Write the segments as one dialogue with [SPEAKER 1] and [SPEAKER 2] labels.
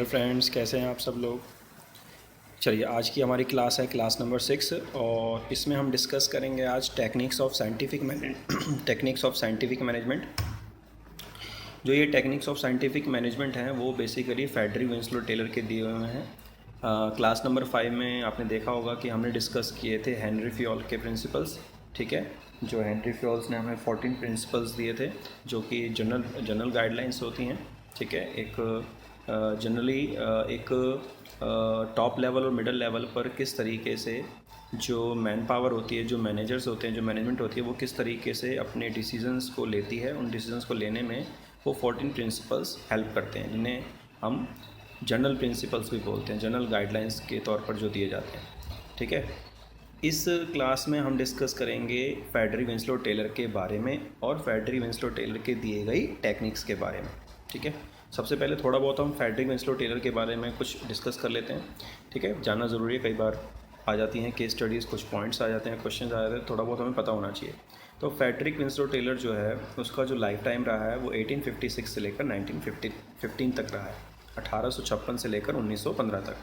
[SPEAKER 1] Friends, कैसे हैं आप सब लोग। चलिए, आज की हमारी क्लास है क्लास नंबर 6 और इसमें हम डिस्कस करेंगे आज टेक्निक्स ऑफ साइंटिफिक मैनेजमेंट। जो ये टेक्निक्स ऑफ साइंटिफिक मैनेजमेंट हैं वो बेसिकली फेडरिक विंसलो टेलर के दिए हुए हैं। क्लास नंबर 5 में आपने देखा होगा कि हमने डिस्कस किए थे हेनरी फ्योल के प्रिंसिपल्स। ठीक है, जो हेनरी फ्योल्स ने हमें 14 प्रिंसिपल्स दिए थे जो कि जनरल गाइडलाइंस होती हैं। ठीक है, एक जनरली एक टॉप लेवल और मिडिल लेवल पर किस तरीके से जो मैन पावर होती है, जो मैनेजर्स होते हैं, जो मैनेजमेंट होती है, वो किस तरीके से अपने डिसीजंस को लेती है। उन डिसीजंस को लेने में वो 14 प्रिंसिपल्स हेल्प करते हैं, जिन्हें हम जनरल प्रिंसिपल्स भी बोलते हैं, जनरल गाइडलाइंस के तौर पर जो दिए जाते हैं। ठीक है, इस क्लास में हम डिस्कस करेंगे फेडरिक विंसलो टेलर के बारे में और फेडरिक विंसलो टेलर के दिए गई टेक्निक्स के बारे में। ठीक है, सबसे पहले थोड़ा बहुत हम फेडरिक विंसलो टेलर के बारे में कुछ डिस्कस कर लेते हैं। ठीक है, जानना ज़रूरी है, कई बार आ जाती हैं केस स्टडीज़, कुछ पॉइंट्स आ जाते हैं, क्वेश्चन आ जाते हैं, थोड़ा बहुत हमें पता होना चाहिए। तो फेडरिक विंसलो टेलर जो है उसका जो लाइफ टाइम रहा है वो 1856 से लेकर 1915 तक रहा है, 1856 से लेकर 1915 तक।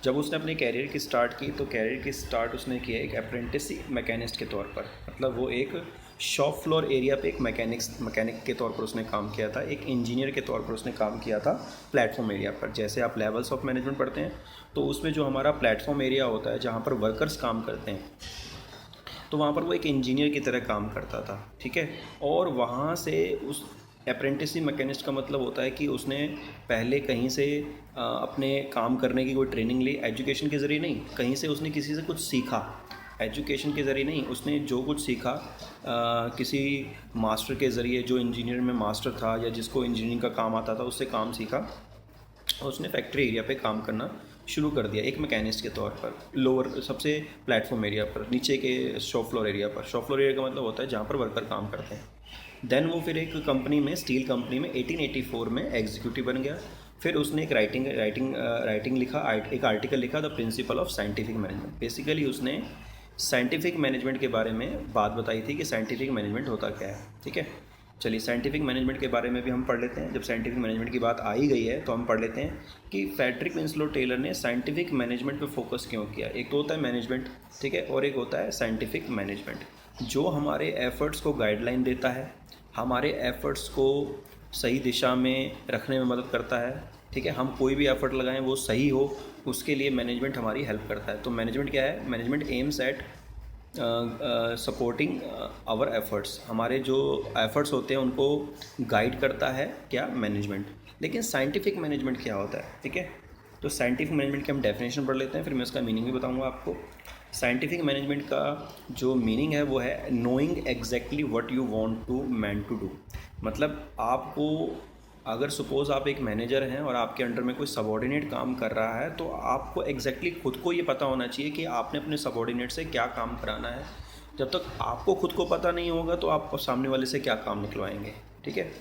[SPEAKER 1] जब उसने अपने कैरियर की स्टार्ट की तो कैरियर की स्टार्ट उसने किया एक अप्रेंटिस मैकेनिस्ट के तौर पर, मतलब वो एक शॉप फ्लोर एरिया पे एक मैकेनिक के तौर पर उसने काम किया था, एक इंजीनियर के तौर पर उसने काम किया था प्लेटफॉर्म एरिया पर। जैसे आप लेवल्स ऑफ मैनेजमेंट पढ़ते हैं तो उसमें जो हमारा प्लेटफॉर्म एरिया होता है जहाँ पर वर्कर्स काम करते हैं, तो वहाँ पर वो एक इंजीनियर की तरह काम करता था। ठीक है, और वहाँ से उस अप्रेंटिस मैकेनिस्ट का मतलब होता है कि उसने पहले कहीं से अपने काम करने की कोई ट्रेनिंग ली, एजुकेशन के ज़रिए नहीं, कहीं से उसने किसी से कुछ सीखा, एजुकेशन के ज़रिए नहीं, उसने जो कुछ सीखा किसी मास्टर के ज़रिए, जो इंजीनियर में मास्टर था या जिसको इंजीनियरिंग का काम आता था उससे काम सीखा और उसने फैक्ट्री एरिया पे काम करना शुरू कर दिया एक मैकेनिस्ट के तौर पर, लोअर सबसे प्लेटफॉर्म एरिया पर, नीचे के शॉप फ्लोर एरिया पर। शॉप फ्लोर एरिया का मतलब होता है जहाँ पर वर्कर काम करते हैं। देन वो फिर एक कंपनी में, स्टील कंपनी में 1884 में एग्जीक्यूटिव बन गया। फिर उसने एक राइटिंग लिखा, एक आर्टिकल लिखा, the principle of scientific management. Basically उसने साइंटिफिक मैनेजमेंट के बारे में बात बताई थी कि साइंटिफिक मैनेजमेंट होता क्या है। ठीक है, चलिए साइंटिफिक मैनेजमेंट के बारे में भी हम पढ़ लेते हैं। जब साइंटिफिक मैनेजमेंट की बात आ ही गई है तो हम पढ़ लेते हैं कि फेडरिक विंसलो टेलर ने साइंटिफिक मैनेजमेंट पे फोकस क्यों किया। एक तो होता है मैनेजमेंट, ठीक है, और एक होता है साइंटिफिक मैनेजमेंट, जो हमारे एफर्ट्स को गाइडलाइन देता है, हमारे एफर्ट्स को सही दिशा में रखने में मदद करता है। ठीक है, हम कोई भी एफर्ट लगाएं वो सही हो, उसके लिए मैनेजमेंट हमारी हेल्प करता है। तो मैनेजमेंट क्या है? Management aims at supporting our efforts, हमारे जो एफर्ट्स होते हैं उनको गाइड करता है क्या? मैनेजमेंट। लेकिन साइंटिफिक मैनेजमेंट क्या होता है? ठीक है, तो साइंटिफिक मैनेजमेंट की हम डेफिनेशन पढ़ लेते हैं, फिर मैं उसका मीनिंग भी बताऊंगा आपको। साइंटिफिक मैनेजमेंट का जो मीनिंग है वो है knowing exactly what you want to men to do. मतलब आपको, अगर सपोज़ आप एक मैनेजर हैं और आपके अंडर में कोई सबॉर्डिनेट काम कर रहा है तो आपको एग्जैक्टली खुद को ये पता होना चाहिए कि आपने अपने सबॉर्डिनेट से क्या काम कराना है। जब तक आपको खुद को पता नहीं होगा तो आप सामने वाले से क्या काम निकलवाएंगे। ठीक है,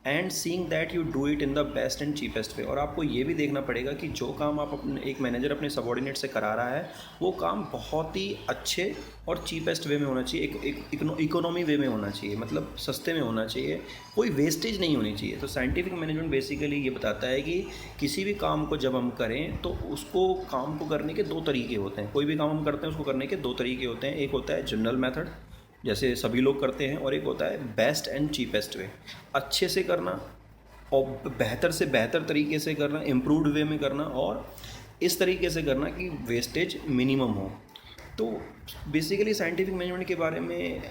[SPEAKER 1] and seeing that you do it in the best and cheapest way. और आपको ये भी देखना पड़ेगा कि जो काम आप अपने, एक मैनेजर अपने सबॉर्डिनेट से करा रहा है, वो काम बहुत ही अच्छे और चीपेस्ट वे में होना चाहिए, एक इकोनॉमी वे में होना चाहिए, मतलब सस्ते में होना चाहिए, कोई वेस्टेज नहीं होनी चाहिए। तो साइंटिफिक मैनेजमेंट बेसिकली ये बताता है कि किसी भी काम को जब हम करें तो उसको, काम को करने के दो तरीके होते हैं। कोई भी काम हम करते हैं उसको करने के दो तरीके होते हैं। एक होता है जनरल मेथड, जैसे सभी लोग करते हैं, और एक होता है बेस्ट एंड चीपेस्ट वे, अच्छे से करना और बेहतर से बेहतर तरीके से करना, इम्प्रूव्ड वे में करना, और इस तरीके से करना कि वेस्टेज मिनिमम हो। तो बेसिकली साइंटिफिक मैनेजमेंट के बारे में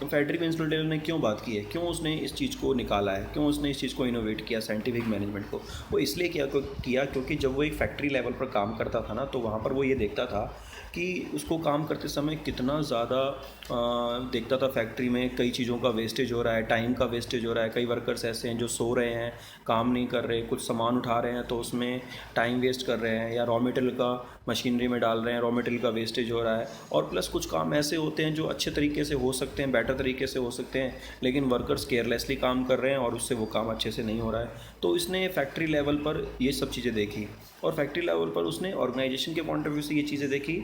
[SPEAKER 1] फेडरिक विंसलो टेलर ने क्यों बात की है, क्यों उसने इस चीज़ को निकाला है, क्यों उसने इस चीज़ को इनोवेट किया साइंटिफिक मैनेजमेंट को, वो इसलिए किया क्योंकि जब वो एक फैक्ट्री लेवल पर काम करता था ना, तो वहाँ पर वो ये देखता था कि उसको काम करते समय कितना ज़्यादा देखता था फैक्ट्री में कई चीज़ों का वेस्टेज हो रहा है, टाइम का वेस्टेज हो रहा है। कई वर्कर्स ऐसे हैं जो सो रहे हैं, काम नहीं कर रहे, कुछ सामान उठा रहे हैं तो उसमें टाइम वेस्ट कर रहे हैं, या रॉ मटेरियल का मशीनरी में डाल रहे हैं, रॉ मटेरियल का वेस्टेज हो रहा है। और प्लस कुछ काम ऐसे होते हैं जो अच्छे तरीके से हो सकते हैं, बेटर तरीके से हो सकते हैं, लेकिन वर्कर्स केयरलेसली काम कर रहे हैं और उससे वो काम अच्छे से नहीं हो रहा है। तो इसने फैक्ट्री लेवल पर ये सब चीज़ें देखी, और फैक्ट्री लेवल पर उसने ऑर्गेनाइजेशन के पॉइंट ऑफ व्यू से ये चीज़ें देखी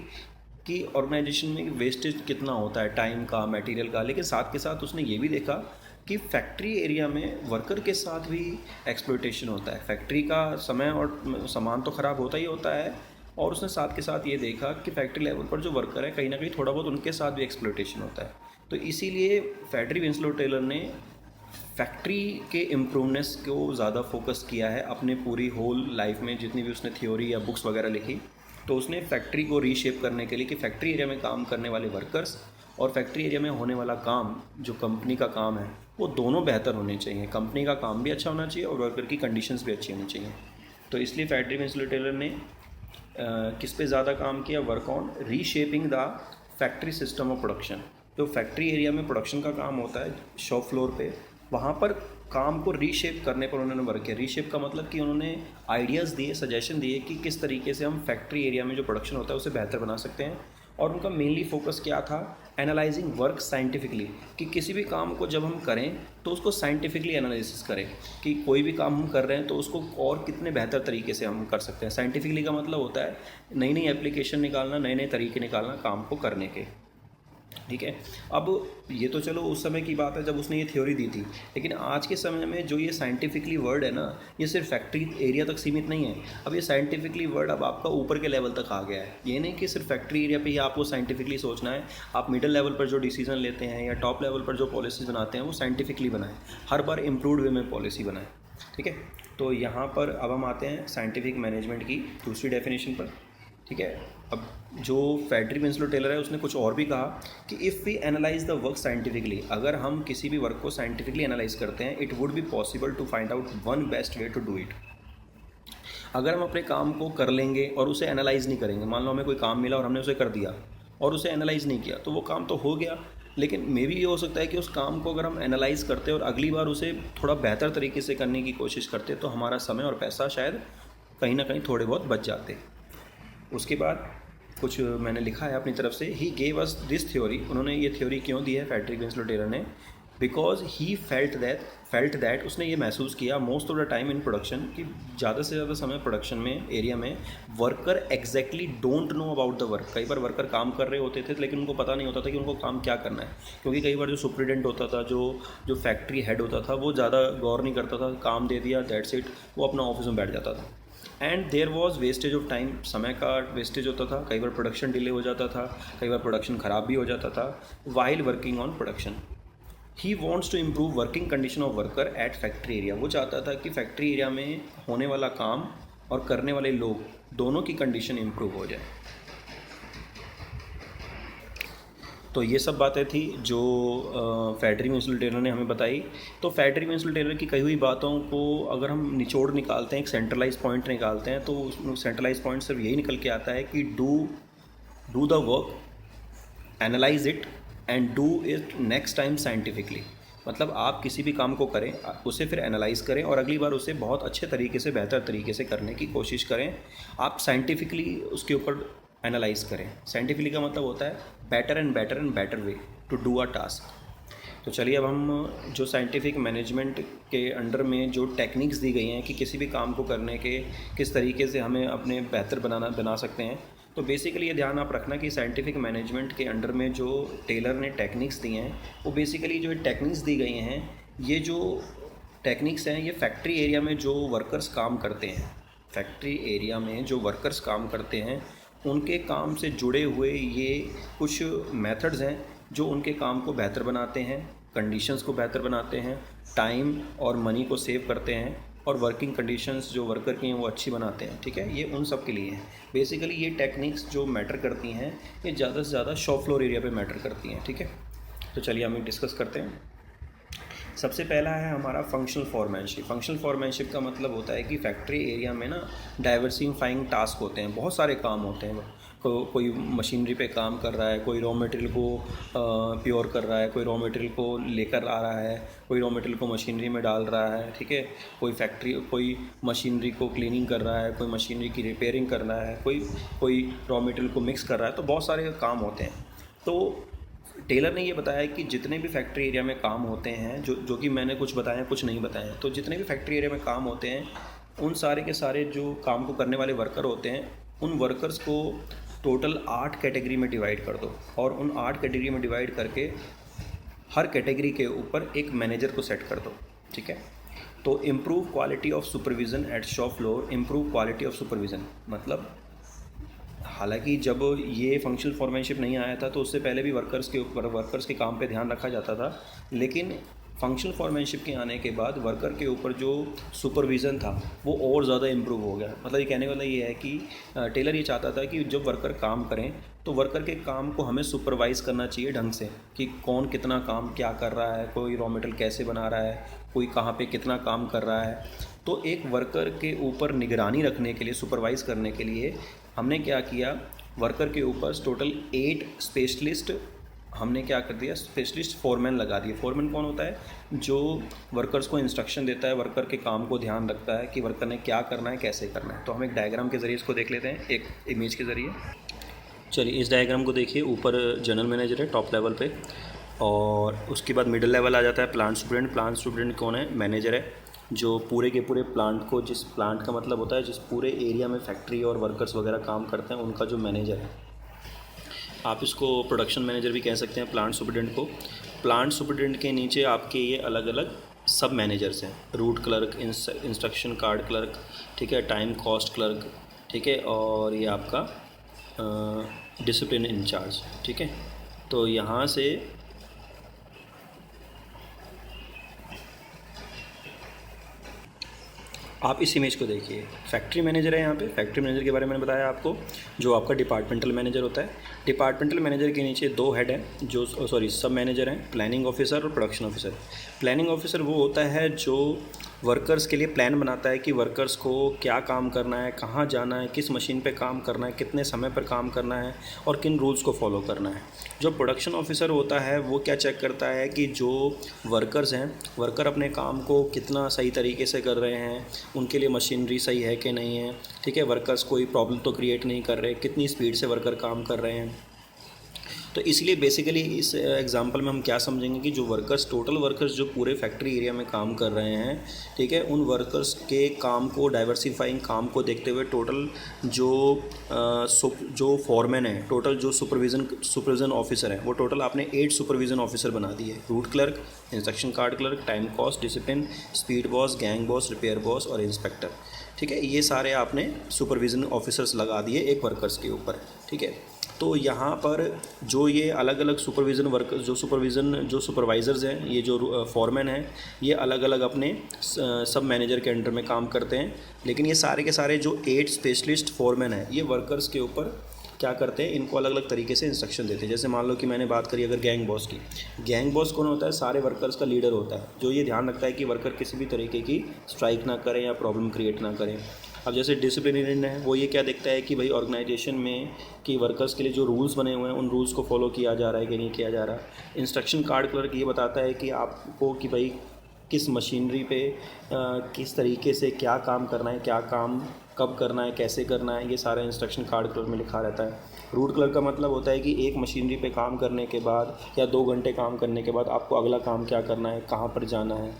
[SPEAKER 1] कि ऑर्गेनाइजेशन में वेस्टेज कितना होता है, टाइम का, मटेरियल का। लेकिन साथ के साथ उसने ये भी देखा कि फैक्ट्री एरिया में वर्कर के साथ भी एक्सप्लॉयटेशन होता है। फैक्ट्री का समय और सामान तो ख़राब होता ही होता है, और उसने साथ के साथ ये देखा कि फैक्ट्री लेवल पर जो वर्कर है कहीं ना कहीं थोड़ा बहुत उनके साथ भी एक्सप्लॉयटेशन होता है। तो इसीलिए फ्रेडरिक विंसलो टेलर ने फैक्ट्री के इम्प्रूवनेस को ज़्यादा फोकस किया है अपने पूरी होल लाइफ में। जितनी भी उसने थ्योरी या बुक्स वगैरह लिखी, तो उसने फैक्ट्री को रीशेप करने के लिए कि फैक्ट्री एरिया में काम करने वाले वर्कर्स और फैक्ट्री एरिया में होने वाला काम जो कंपनी का काम है वो दोनों बेहतर होने चाहिए। कंपनी का काम भी अच्छा होना चाहिए और वर्कर की कंडीशंस भी अच्छी होनी चाहिए। तो इसलिए फ्रेडरिक विंसलो टेलर ने किस पे ज़्यादा काम किया? Work on reshaping the factory system of production. जो फैक्ट्री एरिया में प्रोडक्शन का काम होता है शॉप फ्लोर पे, वहाँ पर काम को रीशेप करने पर उन्होंने वर्क किया। रीशेप का मतलब कि उन्होंने आइडियाज़ दिए, सजेशन दिए कि किस तरीके से हम फैक्ट्री एरिया में जो प्रोडक्शन होता है उसे बेहतर बना सकते हैं। और उनका मेनली फोकस क्या था? एनालाइजिंग वर्क साइंटिफिकली, कि किसी भी काम को जब हम करें तो उसको साइंटिफिकली एनालिसिस करें कि कोई भी काम हम कर रहे हैं तो उसको और कितने बेहतर तरीके से हम कर सकते हैं। साइंटिफिकली का मतलब होता है नई नई एप्लीकेशन निकालना, नए नए तरीके निकालना काम को करने के। ठीक है, अब ये तो चलो उस समय की बात है जब उसने ये थ्योरी दी थी, लेकिन आज के समय में जो ये साइंटिफिकली वर्ड है ना, ये सिर्फ फैक्ट्री एरिया तक सीमित नहीं है। अब ये साइंटिफिकली वर्ड अब आपका ऊपर के लेवल तक आ गया है। ये नहीं कि सिर्फ फैक्ट्री एरिया पे ही आपको साइंटिफिकली सोचना है। आप मिडिल लेवल पर जो डिसीजन लेते हैं या टॉप लेवल पर जो पॉलिसीज़ बनाते हैं वो साइंटिफिकली बनाएं, हर बार इम्प्रूव्ड वे में पॉलिसी बनाएं। ठीक है, तो यहाँ पर अब हम आते हैं साइंटिफिक मैनेजमेंट की दूसरी डेफिनेशन पर। ठीक है, अब जो फ्रेडरिक विंसलो टेलर है उसने कुछ और भी कहा कि if we analyse the work scientifically, अगर हम किसी भी वर्क को साइंटिफिकली एनालाइज करते हैं, it would be possible to find out one best way to do it. अगर हम अपने काम को कर लेंगे और उसे एनालाइज नहीं करेंगे, मान लो हमें कोई काम मिला और हमने उसे कर दिया और उसे एनालाइज नहीं किया, तो वो काम तो हो गया, लेकिन मे भी ये हो सकता है कि उस काम को अगर हम एनालाइज करते और अगली बार उसे थोड़ा बेहतर तरीके से करने की कोशिश करते तो हमारा समय और पैसा शायद कहीं ना कहीं थोड़े बहुत बच जाते। उसके बाद कुछ मैंने लिखा है अपनी तरफ से, he gave us this theory. उन्होंने ये थ्योरी क्यों दी है फ्रेडरिक विंसलो टेलर ने? बिकॉज ही फेल्ट दैट उसने ये महसूस किया most of the time in production, कि ज़्यादा से ज़्यादा समय प्रोडक्शन में एरिया में worker exactly don't know about the work. कई बार वर्कर काम कर रहे होते थे लेकिन उनको पता नहीं होता था कि उनको काम क्या करना है, क्योंकि कई बार जो सुप्रिटेंडेंट होता था, जो फैक्ट्री हेड होता था, वो ज़्यादा गौर नहीं करता था, काम दे दिया दैट्स इट, वो अपना ऑफिस में बैठ जाता था। And there was wastage of time, समय का वेस्टेज होता था, कई बार प्रोडक्शन डिले हो जाता था, कई बार प्रोडक्शन ख़राब भी हो जाता था while working on production. He wants to improve working condition of worker at factory area. वो चाहता था कि फैक्ट्री एरिया में होने वाला काम और करने वाले लोग दोनों की कंडीशन इम्प्रूव हो जाए। तो ये सब बातें थी जो फ्रेडरिक विंसलो टेलर ने हमें बताई। तो फ्रेडरिक विंसलो टेलर की कही हुई बातों को अगर हम निचोड़ निकालते हैं, एक सेंट्रलाइज पॉइंट निकालते हैं, तो उस सेंट्रलाइज पॉइंट सिर्फ यही निकल के आता है कि do the work, analyse it and do it next time scientifically. मतलब आप किसी भी काम को करें, उसे फिर एनालाइज करें और अगली बार उसे बहुत अच्छे तरीके से, बेहतर तरीके से करने की कोशिश करें। आप साइंटिफिकली उसके ऊपर एनालाइज करें। साइंटिफिकली का मतलब होता है better and better and better way to do a task. तो चलिए अब हम जो साइंटिफिक मैनेजमेंट के अंडर में जो टेक्निक्स दी गई हैं कि किसी भी काम को करने के किस तरीके से हमें अपने बेहतर बना सकते हैं, तो बेसिकली ये ध्यान आप रखना कि साइंटिफिक मैनेजमेंट के अंडर में जो टेलर ने टेक्निक्स दी हैं, वो बेसिकली जो टेक्निक्स दी गई हैं, ये जो टेक्निक्स हैं ये फैक्ट्री एरिया में जो वर्कर्स काम करते हैं, फैक्ट्री एरिया में जो वर्कर्स काम करते हैं उनके काम से जुड़े हुए ये कुछ मेथड्स हैं जो उनके काम को बेहतर बनाते हैं, कंडीशंस को बेहतर बनाते हैं, टाइम और मनी को सेव करते हैं और वर्किंग कंडीशंस जो वर्कर की हैं वो अच्छी बनाते हैं। ठीक है, ये उन सब के लिए हैं। बेसिकली ये टेक्निक्स जो मैटर करती हैं ये ज़्यादा से ज़्यादा शॉप फ्लोर एरिया पे मैटर करती हैं। ठीक है, तो चलिए हम डिस्कस करते हैं। सबसे पहला है हमारा फंक्शनल फॉरमैनशिप। फंक्शनल फॉरमैनशिप का मतलब होता है कि फैक्ट्री एरिया में ना डाइवर्सिफाइंग टास्क होते हैं, बहुत सारे काम होते हैं। कोई मशीनरी पे काम कर रहा है, कोई रॉ मटेरियल को प्योर कर रहा है, कोई रॉ मटेरियल को लेकर आ रहा है, कोई रॉ मटेरियल को मशीनरी में डाल रहा है। ठीक है, कोई मशीनरी को क्लीनिंग कर रहा है, कोई मशीनरी की रिपेयरिंग कर रहा है, कोई रॉ मटेरियल को मिक्स कर रहा है। तो बहुत सारे काम होते हैं। तो टेलर ने ये बताया कि जितने भी फैक्ट्री एरिया में काम होते हैं, जो कि मैंने कुछ बताया कुछ नहीं बताया, तो जितने भी फैक्ट्री एरिया में काम होते हैं उन सारे के सारे जो काम को करने वाले वर्कर होते हैं, उन वर्कर्स को टोटल 8 कैटेगरी में डिवाइड कर दो और उन 8 कैटेगरी में डिवाइड करके हर कैटेगरी के ऊपर एक मैनेजर को सेट कर दो, ठीक है। तो improve quality of supervision eight shop floor, improve quality of supervision मतलब हालांकि जब ये फंक्शनल फॉर्मैनशिप नहीं आया था तो उससे पहले भी वर्कर्स के ऊपर वर्कर्स के काम पे ध्यान रखा जाता था, लेकिन फंक्शनल फॉर्मैनशिप के आने के बाद वर्कर के ऊपर जो सुपरविज़न था वो और ज़्यादा इम्प्रूव हो गया। मतलब ये कहने वाला ये है कि टेलर ये चाहता था कि जब वर्कर काम करें तो वर्कर के काम को हमें सुपरवाइज़ करना चाहिए ढंग से, कि कौन कितना काम क्या कर रहा है, कोई रॉ मटेरियल कैसे बना रहा है, कोई कहाँ पे कितना काम कर रहा है। तो एक वर्कर के ऊपर निगरानी रखने के लिए, सुपरवाइज़ करने के लिए हमने क्या किया, वर्कर के ऊपर टोटल 8 स्पेशलिस्ट हमने क्या कर दिया, स्पेशलिस्ट फोरमैन लगा दिए। फोरमैन कौन होता है? जो वर्कर्स को इंस्ट्रक्शन देता है, वर्कर के काम को ध्यान रखता है कि वर्कर ने क्या करना है, कैसे करना है। तो हम एक डायग्राम के ज़रिए इसको देख लेते हैं, एक इमेज के ज़रिए। चलिए इस डायग्राम को देखिए, ऊपर जनरल मैनेजर है टॉप लेवल पे, और उसके बाद मिडिल लेवल आ जाता है प्लांट स्टूडेंट। प्लांट स्टूडेंट कौन है? मैनेजर है, जो पूरे के पूरे प्लांट को, जिस प्लांट का मतलब होता है जिस पूरे एरिया में फैक्ट्री और वर्कर्स वगैरह काम करते हैं, उनका जो मैनेजर है। आप इसको प्रोडक्शन मैनेजर भी कह सकते हैं प्लांट सुपरडेंट को। प्लांट सुपरडेंट के नीचे आपके ये अलग अलग सब मैनेजर्स हैं, root clerk, instruction card clerk, ठीक है, टाइम कॉस्ट क्लर्क, ठीक है, और ये आपका डिसिप्लिन इंचार्ज, ठीक है। तो यहाँ से आप इस इमेज को देखिए, फैक्ट्री मैनेजर है यहाँ पे। फैक्ट्री मैनेजर के बारे में मैंने बताया आपको, जो आपका डिपार्टमेंटल मैनेजर होता है। डिपार्टमेंटल मैनेजर के नीचे 2 हेड हैं, जो सब मैनेजर हैं, प्लानिंग ऑफिसर और प्रोडक्शन ऑफिसर। प्लानिंग ऑफिसर वो होता है जो वर्कर्स के लिए प्लान बनाता है कि वर्कर्स को क्या काम करना है, कहाँ जाना है, किस मशीन पे काम करना है, कितने समय पर काम करना है और किन रूल्स को फॉलो करना है। जो प्रोडक्शन ऑफिसर होता है वो क्या चेक करता है कि जो वर्कर्स हैं, वर्कर अपने काम को कितना सही तरीके से कर रहे हैं, उनके लिए मशीनरी सही है कि नहीं है, ठीक है, वर्कर्स कोई प्रॉब्लम तो क्रिएट नहीं कर रहे, कितनी स्पीड से वर्कर काम कर रहे हैं। तो इसलिए बेसिकली इस एग्जांपल में हम क्या समझेंगे कि जो वर्कर्स, टोटल वर्कर्स जो पूरे फैक्ट्री एरिया में काम कर रहे हैं, ठीक है, उन वर्कर्स के काम को, डाइवर्सिफाइंग काम को देखते हुए टोटल जो फॉरमैन है, टोटल जो सुपरविज़न ऑफिसर है, वो टोटल आपने 8 सुपरविज़न ऑफिसर बना दिए। Root clerk, instruction card clerk, time cost, discipline, speed boss, gang boss, repair boss और इंस्पेक्टर, ठीक है। ये सारे आपने सुपरविज़न ऑफिसर्स लगा दिए एक वर्कर्स के ऊपर, ठीक है। तो यहाँ पर जो ये अलग अलग सुपरविज़न वर्कर्स, जो सुपरवाइज़र्स हैं, ये जो फॉरमैन हैं, ये अलग अलग अपने सब मैनेजर के अंडर में काम करते हैं। लेकिन ये सारे के सारे जो 8 स्पेशलिस्ट फॉरमैन हैं, ये वर्कर्स के ऊपर क्या करते हैं, इनको अलग अलग तरीके से इंस्ट्रक्शन देते हैं। जैसे मान लो कि मैंने बात करी अगर गैंग बॉस की, गैंग बॉस कौन होता है? सारे वर्कर्स का लीडर होता है, जो ये ध्यान रखता है कि वर्कर किसी भी तरीके की स्ट्राइक ना करें या प्रॉब्लम क्रिएट ना करें। अब जैसे डिसिप्लिनरी है, वो ये क्या देखता है कि भाई ऑर्गेनाइजेशन में कि वर्कर्स के लिए जो रूल्स बने हुए हैं, उन रूल्स को फॉलो किया जा रहा है कि नहीं किया जा रहा। इंस्ट्रक्शन कार्ड क्लर्क ये बताता है कि आपको कि भाई किस मशीनरी पे किस तरीके से क्या काम करना है, क्या काम कब करना है, कैसे करना है, ये सारा इंस्ट्रक्शन कार्ड क्लर्क में लिखा रहता है। रूट क्लर्क का मतलब होता है कि एक मशीनरी पे काम करने के बाद या 2 घंटे काम करने के बाद आपको अगला काम क्या करना है, कहाँ पर जाना है।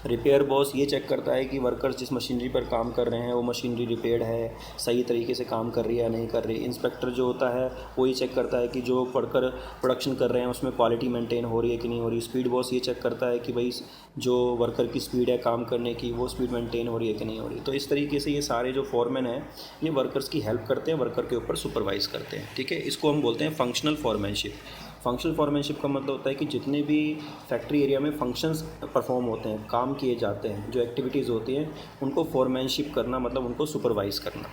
[SPEAKER 1] रिपेयर बॉस ये चेक करता है कि वर्कर्स जिस मशीनरी पर काम कर रहे हैं वो मशीनरी रिपेयर्ड है, सही तरीके से काम कर रही है या नहीं कर रही। इंस्पेक्टर जो होता है वो ये चेक करता है कि जो वर्कर प्रोडक्शन कर रहे हैं उसमें क्वालिटी मेंटेन हो रही है कि नहीं हो रही। स्पीड बॉस ये चेक करता है कि भाई जो वर्कर की स्पीड है काम करने की, वो स्पीड मेंटेन हो रही है कि नहीं हो रही। तो इस तरीके से ये सारे जो फॉरमैन हैं, ये वर्कर्स की हेल्प करते हैं, वर्कर के ऊपर सुपरवाइज़ करते हैं, ठीक है। इसको हम बोलते हैं फंक्शनल फॉरमैनशिप। फंक्शनल फॉरमैनशिप का मतलब होता है कि जितने भी फैक्ट्री एरिया में फंक्शंस परफॉर्म होते हैं, काम किए जाते हैं, जो एक्टिविटीज़ होती हैं, उनको फॉरमैनशिप करना मतलब उनको सुपरवाइज़ करना।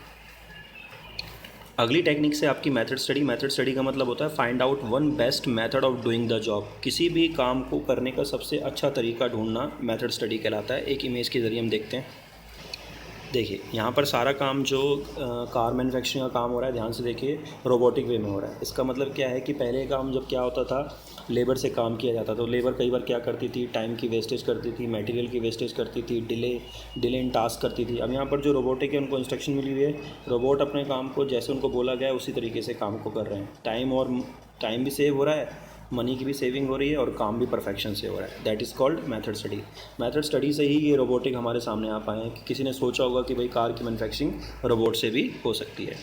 [SPEAKER 1] अगली टेक्निक से आपकी मेथड स्टडी। मेथड स्टडी का मतलब होता है find out one best method of doing the job. किसी भी काम को करने का सबसे अच्छा तरीका ढूंढना मेथड स्टडी कहलाता है। एक इमेज के ज़रिए हम देखते हैं। देखिए यहाँ पर सारा काम जो कार मैन्युफैक्चरिंग का काम हो रहा है, ध्यान से देखिए, रोबोटिक वे में हो रहा है। इसका मतलब क्या है कि पहले काम जब क्या होता था, लेबर से काम किया जाता था, तो लेबर कई बार क्या करती थी, टाइम की वेस्टेज करती थी, मटेरियल की वेस्टेज करती थी, डिले इन टास्क करती थी। अब यहाँ पर जो रोबोटिक है उनको इंस्ट्रक्शन मिली हुई है, रोबोट अपने काम को जैसे उनको बोला गया है उसी तरीके से काम को कर रहे हैं। टाइम भी सेव हो रहा है, मनी की भी सेविंग हो रही है और काम भी परफेक्शन से हो रहा है। That is called method study. Method study से ही ये रोबोटिक हमारे सामने आ पाए हैं कि किसी ने सोचा होगा कि भाई कार की मैन्युफैक्चरिंग रोबोट से भी हो सकती है।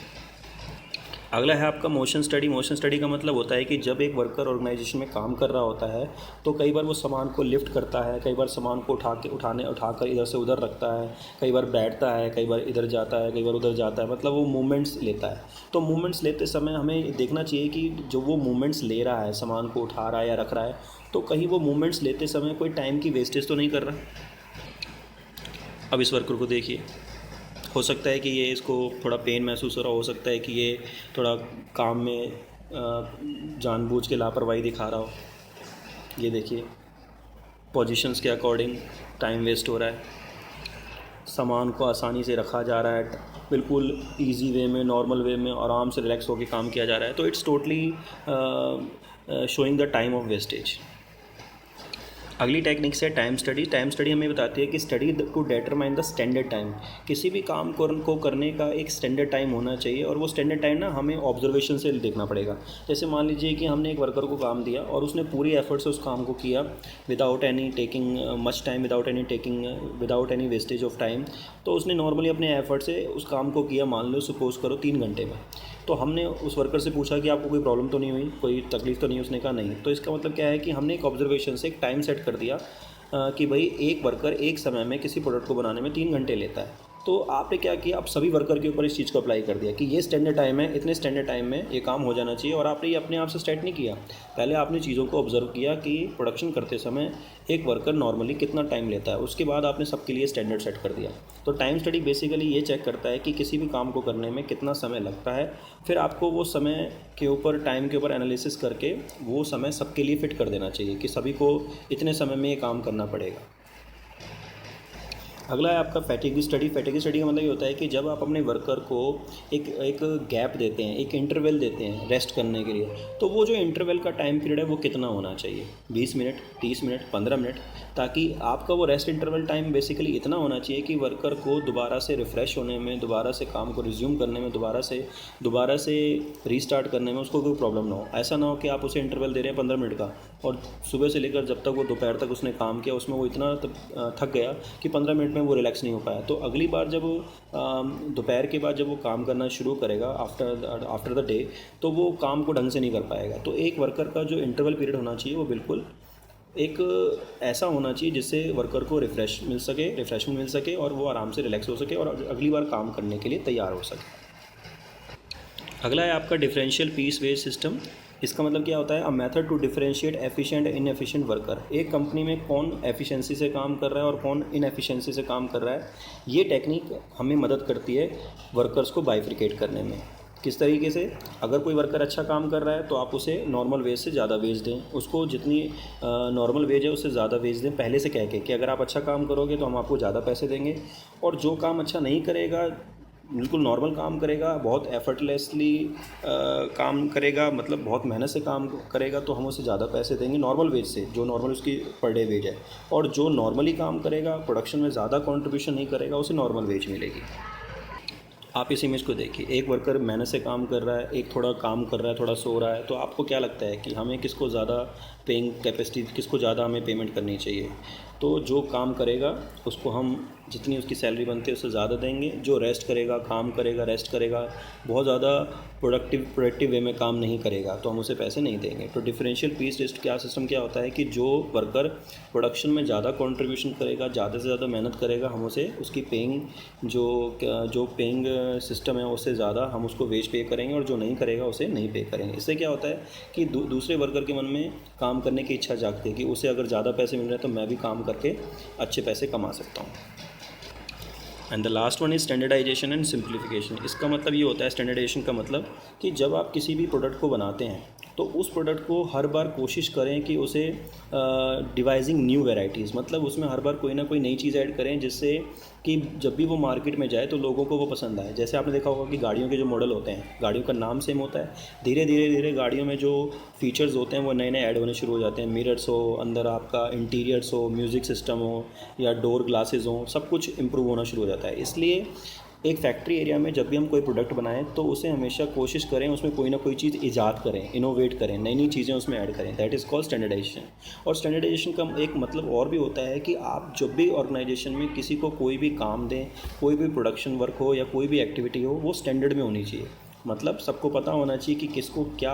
[SPEAKER 1] अगला है आपका मोशन स्टडी। मोशन स्टडी का मतलब होता है कि जब एक वर्कर ऑर्गेनाइजेशन में काम कर रहा होता है तो कई बार वो सामान को लिफ्ट करता है, कई बार सामान को उठाकर इधर से उधर रखता है, कई बार बैठता है, कई बार इधर जाता है, कई बार उधर जाता है, मतलब वो मूवमेंट्स लेता है। तो मूवमेंट्स लेते समय हमें देखना चाहिए कि जो वो मूवमेंट्स ले रहा है, सामान को उठा रहा है या रख रहा है, तो कहीं वो मूवमेंट्स लेते समय कोई टाइम की वेस्टेज तो नहीं कर रहा। अब इस वर्कर को देखिए, हो सकता है कि ये इसको थोड़ा पेन महसूस हो सकता है कि ये थोड़ा काम में जानबूझ के लापरवाही दिखा रहा हो। ये देखिए, पोजीशंस के अकॉर्डिंग टाइम वेस्ट हो रहा है, सामान को आसानी से रखा जा रहा है, बिल्कुल इजी वे में, नॉर्मल वे में, आराम से रिलैक्स होकर काम किया जा रहा है। तो it's totally showing the time of wastage. अगली टेक्निक है टाइम स्टडी। टाइम स्टडी हमें बताती है कि study to determine the standard time. किसी भी काम को करने का एक स्टैंडर्ड टाइम होना चाहिए, और वो स्टैंडर्ड टाइम ना हमें ऑब्जर्वेशन से देखना पड़ेगा। जैसे मान लीजिए कि हमने एक वर्कर को काम दिया और उसने पूरी एफर्ट से उस काम को किया without any taking much time, without any wastage of time. तो उसने नॉर्मली अपने एफर्ट से उस काम को किया, मान लो सपोज करो 3 घंटे में। तो हमने उस वर्कर से पूछा कि आपको कोई प्रॉब्लम तो नहीं हुई, कोई तकलीफ़ तो नहीं? उसने कहा नहीं। तो इसका मतलब क्या है कि हमने एक ऑब्जर्वेशन से एक टाइम सेट कर दिया कि भाई एक वर्कर एक समय में किसी प्रोडक्ट को बनाने में 3 घंटे लेता है। तो आपने क्या किया, आप सभी वर्कर के ऊपर इस चीज़ को अप्लाई कर दिया कि ये स्टैंडर्ड टाइम है, इतने स्टैंडर्ड टाइम में ये काम हो जाना चाहिए। और आपने ये अपने आप से स्टार्ट नहीं किया, पहले आपने चीज़ों को ऑब्जर्व किया कि प्रोडक्शन करते समय एक वर्कर नॉर्मली कितना टाइम लेता है, उसके बाद आपने सबके लिए स्टैंडर्ड सेट कर दिया। तो टाइम स्टडी बेसिकली ये चेक करता है कि किसी भी काम को करने में कितना समय लगता है, फिर आपको वो समय के ऊपर, टाइम के ऊपर एनालिसिस करके वो समय सबके लिए फिट कर देना चाहिए कि सभी को इतने समय में ये काम करना पड़ेगा। अगला है आपका फैटिग स्टडी। फैटिग स्टडी का मतलब ये होता है कि जब आप अपने वर्कर को एक गैप देते हैं, एक इंटरवल देते हैं रेस्ट करने के लिए, तो वो जो इंटरवल का टाइम पीरियड है वो कितना होना चाहिए, 20 मिनट, 30 मिनट, 15 मिनट, ताकि आपका वो रेस्ट इंटरवल टाइम बेसिकली इतना होना चाहिए कि वर्कर को दोबारा से रिफ़्रेश होने में, दोबारा से काम को रिज्यूम करने में, दोबारा से रीस्टार्ट करने में उसको कोई प्रॉब्लम ना हो। ऐसा ना हो कि आप उसे इंटरवल दे रहे हैं 15 मिनट का, और सुबह से लेकर जब तक वो दोपहर तक उसने काम किया उसमें वो इतना थक गया कि 15 मिनट में वो रिलैक्स नहीं हो पाया। तो अगली बार जब दोपहर के बाद जब वो काम करना शुरू करेगा आफ्टर द डे, तो वो काम को ढंग से नहीं कर पाएगा। तो एक वर्कर का जो इंटरवल पीरियड होना चाहिए वो बिल्कुल एक ऐसा होना चाहिए जिससे वर्कर को रिफ़्रेशमेंट मिल सके और वो आराम से रिलैक्स हो सके और अगली बार काम करने के लिए तैयार हो सके। अगला है आपका डिफरेंशियल पीस वेज सिस्टम। इसका मतलब क्या होता है, a method to differentiate efficient inefficient worker. एक कंपनी में कौन एफिशिएंसी से काम कर रहा है और कौन इनएफिशिएंसी से काम कर रहा है, ये टेक्निक हमें मदद करती है वर्कर्स को बाइफरिकेट करने में। किस तरीके से, अगर कोई वर्कर अच्छा काम कर रहा है तो आप उसे नॉर्मल वेज से ज़्यादा वेज दें, उसको जितनी नॉर्मल वेज है उससे ज़्यादा वेज दें पहले से कह के कि अगर आप अच्छा काम करोगे तो हम आपको ज़्यादा पैसे देंगे। और जो काम अच्छा नहीं करेगा, बिल्कुल नॉर्मल काम करेगा, बहुत एफर्टलेसली काम करेगा, मतलब बहुत मेहनत से काम करेगा, तो हम उसे ज़्यादा पैसे देंगे नॉर्मल वेज से, जो नॉर्मल उसकी पर डे वेज है। और जो नॉर्मली काम करेगा, प्रोडक्शन में ज़्यादा कंट्रीब्यूशन नहीं करेगा, उसे नॉर्मल वेज मिलेगी। आप इस इमेज को देखिए, एक वर्कर मेहनत से काम कर रहा है, एक थोड़ा काम कर रहा है, थोड़ा सो रहा है। तो आपको क्या लगता है कि हमें किसको ज़्यादा पेइंग कैपेसिटी, किसको ज़्यादा हमें पेमेंट करनी चाहिए? तो जो काम करेगा उसको हम जितनी उसकी सैलरी बनती है उससे ज़्यादा देंगे। जो रेस्ट करेगा, काम करेगा, रेस्ट करेगा, बहुत ज़्यादा प्रोडक्टिव वे में काम नहीं करेगा, तो हम उसे पैसे नहीं देंगे। तो डिफरेंशियल पीस टेस्ट क्या सिस्टम क्या होता है कि जो वर्कर प्रोडक्शन में ज़्यादा कंट्रीब्यूशन करेगा, ज़्यादा से ज़्यादा मेहनत करेगा, हम उसे उसकी पेइंग जो पेइंग सिस्टम है उससे ज़्यादा हम उसको वेज पे करेंगे, और जो नहीं करेगा उसे नहीं पे करेंगे। इससे क्या होता है कि दूसरे वर्कर के मन में काम करने की इच्छा जागती है कि उसे अगर ज़्यादा पैसे मिल रहे हैं तो मैं भी काम करके अच्छे पैसे कमा सकता हूँ। And the last one is standardisation and simplification. इसका मतलब ये होता है, स्टैंडर्डाइजेशन का मतलब कि जब आप किसी भी प्रोडक्ट को बनाते हैं तो उस प्रोडक्ट को हर बार कोशिश करें कि उसे डिवाइजिंग न्यू वेराइटीज़, मतलब उसमें हर बार कोई ना कोई नई चीज़ ऐड करें जिससे कि जब भी वो मार्केट में जाए तो लोगों को वो पसंद आए। जैसे आपने देखा होगा कि गाड़ियों के जो मॉडल होते हैं, गाड़ियों का नाम सेम होता है, धीरे धीरे गाड़ियों में जो फीचर्स होते हैं वो नए नए ऐड होने शुरू हो जाते हैं। मिरर्स हो, अंदर आपका इंटीरियर्स हो, म्यूज़िक सिस्टम हो, या डोर ग्लासेस हो, सब कुछ इम्प्रूव होना शुरू हो जाता है। इसलिए एक फैक्ट्री एरिया में जब भी हम कोई प्रोडक्ट बनाएं तो उसे हमेशा कोशिश करें उसमें कोई ना कोई चीज़ ईजाद करें, इनोवेट करें, नई नई चीज़ें उसमें ऐड करें। That is called standardisation. और स्टैंडर्डाइजेशन का एक मतलब और भी होता है कि आप जब भी ऑर्गेनाइजेशन में किसी को कोई भी काम दें, कोई भी प्रोडक्शन वर्क हो या कोई भी एक्टिविटी हो, वो स्टैंडर्ड में होनी चाहिए। मतलब सबको पता होना चाहिए कि किसको क्या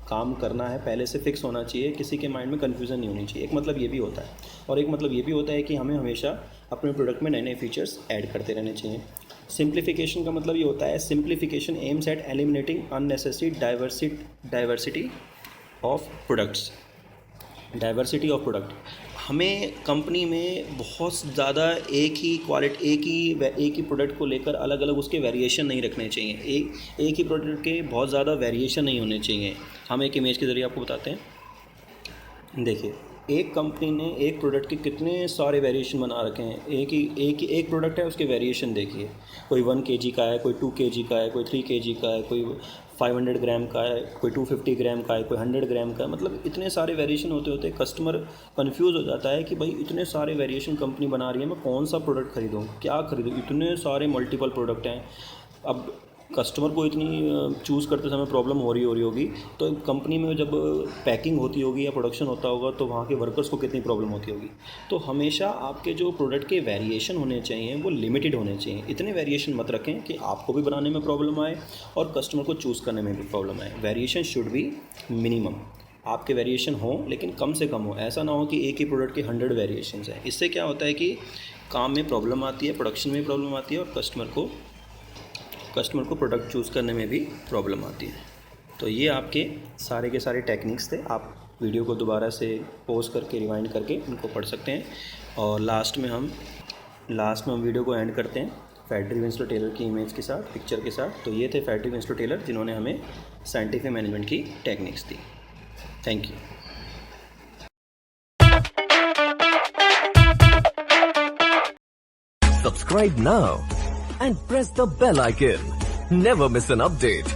[SPEAKER 1] काम करना है, पहले से फिक्स होना चाहिए, किसी के माइंड में कन्फ्यूज़न नहीं होनी चाहिए। एक मतलब ये भी होता है, और एक मतलब ये भी होता है कि हमें हमेशा अपने प्रोडक्ट में नए नए फीचर्स ऐड करते रहने चाहिए। सिंप्लीफिकेशन का मतलब ये होता है, simplification aims at eliminating unnecessary diversity of products. Diversity of product, हमें कंपनी में बहुत ज़्यादा एक ही प्रोडक्ट को लेकर अलग अलग उसके वेरिएशन नहीं रखने चाहिए। एक ही प्रोडक्ट के बहुत ज़्यादा वेरिएशन नहीं होने चाहिए। हम एक इमेज के ज़रिए आपको बताते हैं। देखिए, एक कंपनी ने एक प्रोडक्ट के कितने सारे वेरिएशन बना रखे हैं। एक प्रोडक्ट है, उसके वेरिएशन देखिए, कोई 1 kg का है, कोई 2 kg का है, कोई 3 kg का है, कोई 500 ग्राम का है, कोई 250 ग्राम का है, कोई 100 ग्राम का है। मतलब इतने सारे वेरिएशन होते होते कस्टमर कंफ्यूज हो जाता है कि भाई इतने सारे वेरिएशन कंपनी बना रही है, मैं कौन सा प्रोडक्ट खरीदूँ, क्या खरीदूँ, इतने सारे मल्टीपल प्रोडक्ट हैं। अब कस्टमर को इतनी चूज़ करते समय प्रॉब्लम हो रही होगी, तो कंपनी में जब पैकिंग होती होगी या प्रोडक्शन होता होगा तो वहाँ के वर्कर्स को कितनी प्रॉब्लम होती होगी। तो हमेशा आपके जो प्रोडक्ट के वेरिएशन होने चाहिए वो लिमिटेड होने चाहिए। इतने वेरिएशन मत रखें कि आपको भी बनाने में प्रॉब्लम आए और कस्टमर को चूज़ करने में भी प्रॉब्लम आए। Variation should be minimum. आपके वेरिएशन हो लेकिन कम से कम हो। ऐसा ना हो कि एक ही प्रोडक्ट के 100 वेरिएशंस हैं। इससे क्या होता है कि काम में प्रॉब्लम आती है, प्रोडक्शन में प्रॉब्लम आती है, और कस्टमर को प्रोडक्ट चूज़ करने में भी प्रॉब्लम आती है। तो ये आपके सारे के सारे टेक्निक्स थे। आप वीडियो को दोबारा से पॉज करके रिवाइंड करके इनको पढ़ सकते हैं। और लास्ट में हम वीडियो को एंड करते हैं फेडरिक विंस्लो टेलर की इमेज के साथ, पिक्चर के साथ। तो ये थे फेडरिक विंस्लो टेलर जिन्होंने हमें साइंटिफिक मैनेजमेंट की techniques the. Thank you.
[SPEAKER 2] Subscribe now and press the bell icon. Never miss an update.